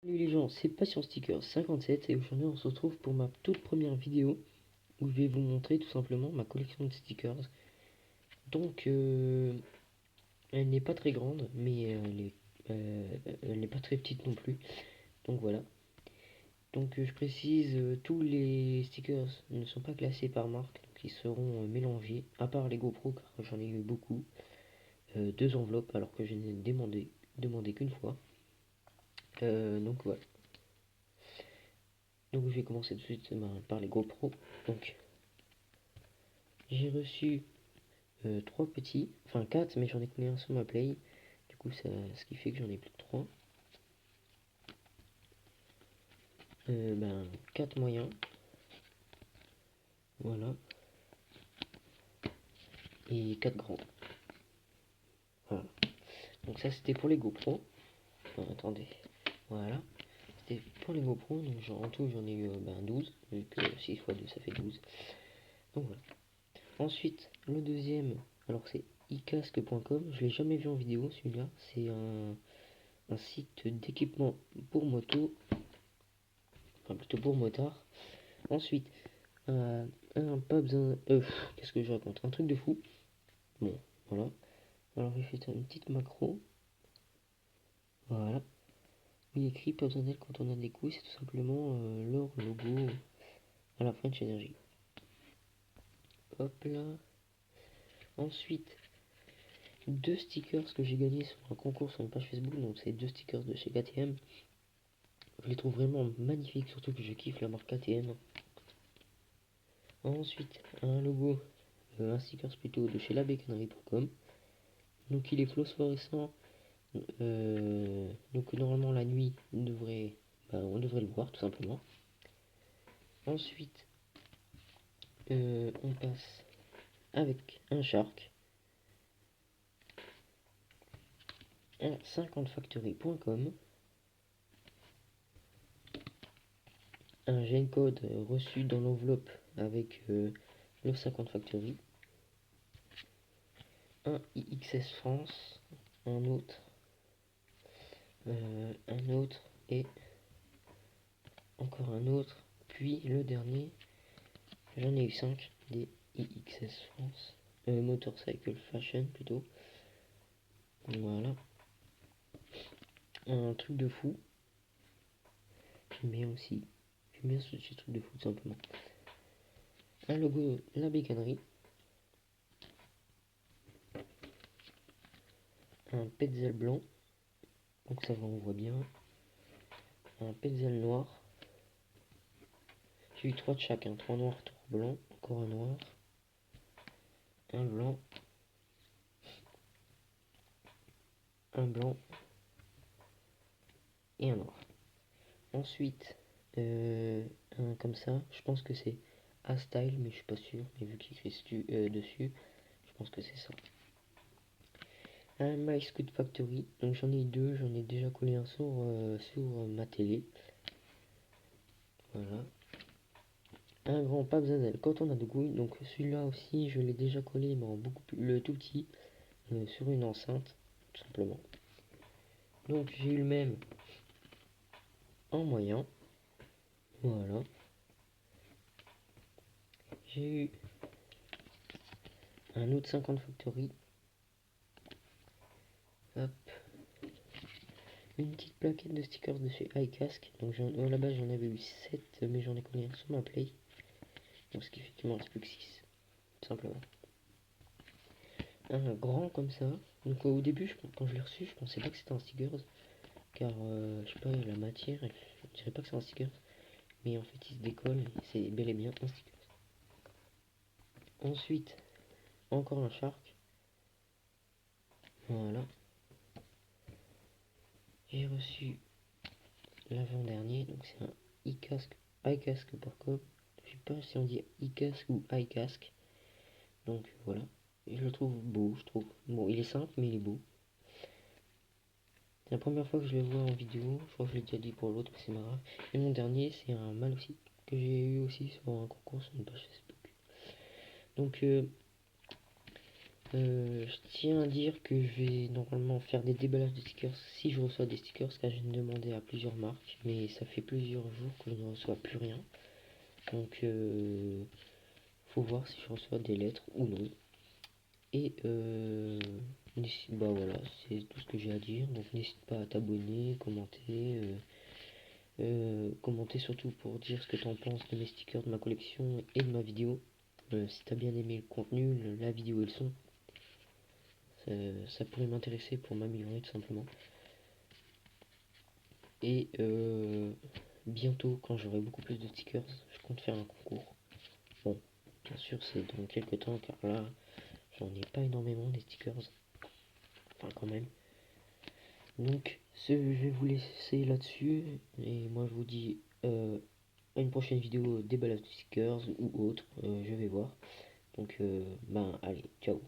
Salut les gens, c'est Passion Sticker 57 et aujourd'hui on se retrouve pour ma toute première vidéo où je vais vous montrer tout simplement ma collection de stickers. Donc elle n'est pas très grande mais elle n'est pas très petite non plus. Donc voilà. Donc je précise, tous les stickers ne sont pas classés par marque, donc ils seront mélangés, à part les GoPro car j'en ai eu beaucoup. Deux enveloppes alors que je n'ai demandé qu'une fois. Donc voilà. Donc je vais commencer tout de suite par les GoPro. Donc j'ai reçu 3 petits, enfin 4 mais j'en ai collé un sur ma play. Du coup ça, ce qui fait que j'en ai plus que 3. 4 moyens. Voilà. Et 4 grands. Voilà. Donc ça c'était pour les GoPro. Attendez. Voilà. C'était pour les GoPro. Donc en tout j'en ai eu 12. Vu que 6 x 2 ça fait 12. Donc voilà. Ensuite le deuxième. Alors c'est icasque.com. Je l'ai jamais vu en vidéo celui-là. C'est un site d'équipement pour moto. Enfin plutôt pour motard. Ensuite pas besoin. Qu'est-ce que je raconte? Un truc de fou. Bon, voilà. Alors j'ai fait une petite macro. Voilà. Il est écrit pas besoin d'aide quand on a des couilles. C'est tout simplement leur logo à la French Energy. Hop là. Ensuite, deux stickers que j'ai gagnés sur un concours sur une page Facebook. Donc c'est deux stickers de chez KTM. Je les trouve vraiment magnifiques. Surtout que je kiffe la marque KTM. Ensuite, un logo, un sticker plutôt de chez labécannerie.com. Donc il est phosphorescent. Donc normalement la nuit on devrait le voir tout simplement. Ensuite on passe avec un shark, un 50factory.com, un gen code reçu dans l'enveloppe avec le 50 factory, un IXS France, un autre et encore un autre, puis le dernier. J'en ai eu 5 des IXS France, Motorcycle Fashion plutôt. Voilà. Un truc de fou. J'aime bien aussi. J'aime bien ce petit truc de fou tout simplement. Un logo La Bécannerie. Un Petzl blanc. Donc ça va, on voit bien. Un Petzl noir. J'ai eu 3 de chacun. 3 noirs, 3 blancs. Encore un noir. Un blanc. Un blanc. Et un noir. Ensuite, un comme ça. Je pense que c'est A-Style, mais je suis pas sûr. Mais vu qu'il écrit dessus, je pense que c'est ça. Un My Scoot Factory, donc j'en ai deux, j'en ai déjà collé un sur ma télé. Voilà. Un grand pas besoin d'elle quand on a de couilles, donc celui-là aussi je l'ai déjà collé mais en beaucoup plus le tout petit sur une enceinte, tout simplement. Donc j'ai eu le même en moyen. Voilà. J'ai eu un autre 50 Factory. Hop. Une petite plaquette de stickers de chez iCask. Donc à la base j'en avais eu 7 mais j'en ai collé un sur ma play. Donc ce qui fait qu'il m'en reste plus que 6. Tout simplement. Un grand comme ça. Donc au début quand je l'ai reçu je pensais pas que c'était un sticker. Car je sais pas, la matière, je dirais pas que c'est un sticker. Mais en fait il se décolle et c'est bel et bien un sticker. Ensuite, encore un shark. Voilà. J'ai reçu l'avant-dernier, donc c'est un iCask.com. Je sais pas si on dit iCask ou iCask. Donc voilà. Et je le trouve beau, je trouve. Bon, il est simple, mais il est beau. C'est la première fois que je le vois en vidéo. Je crois que je l'ai déjà dit pour l'autre, mais c'est pas grave. Et mon dernier, c'est un mâle aussi, que j'ai eu aussi sur un concours sur une page Facebook. Donc Je tiens à dire que je vais normalement faire des déballages de stickers si je reçois des stickers, car j'ai demandé à plusieurs marques, mais ça fait plusieurs jours que je ne reçois plus rien. Donc faut voir si je reçois des lettres ou non. Et bah voilà, c'est tout ce que j'ai à dire. Donc n'hésite pas à t'abonner, commenter surtout pour dire ce que tu en penses de mes stickers, de ma collection et de ma vidéo. Si t'as bien aimé le contenu, la vidéo et le son, ça pourrait m'intéresser pour m'améliorer tout simplement. Et bientôt, quand j'aurai beaucoup plus de stickers, je compte faire un concours. Bon, bien sûr, c'est dans quelques temps, car là, j'en ai pas énormément des stickers. Enfin, quand même. Donc, je vais vous laisser là-dessus. Et moi, je vous dis à une prochaine vidéo déballage de stickers ou autre. Je vais voir. Donc, ben, allez, ciao.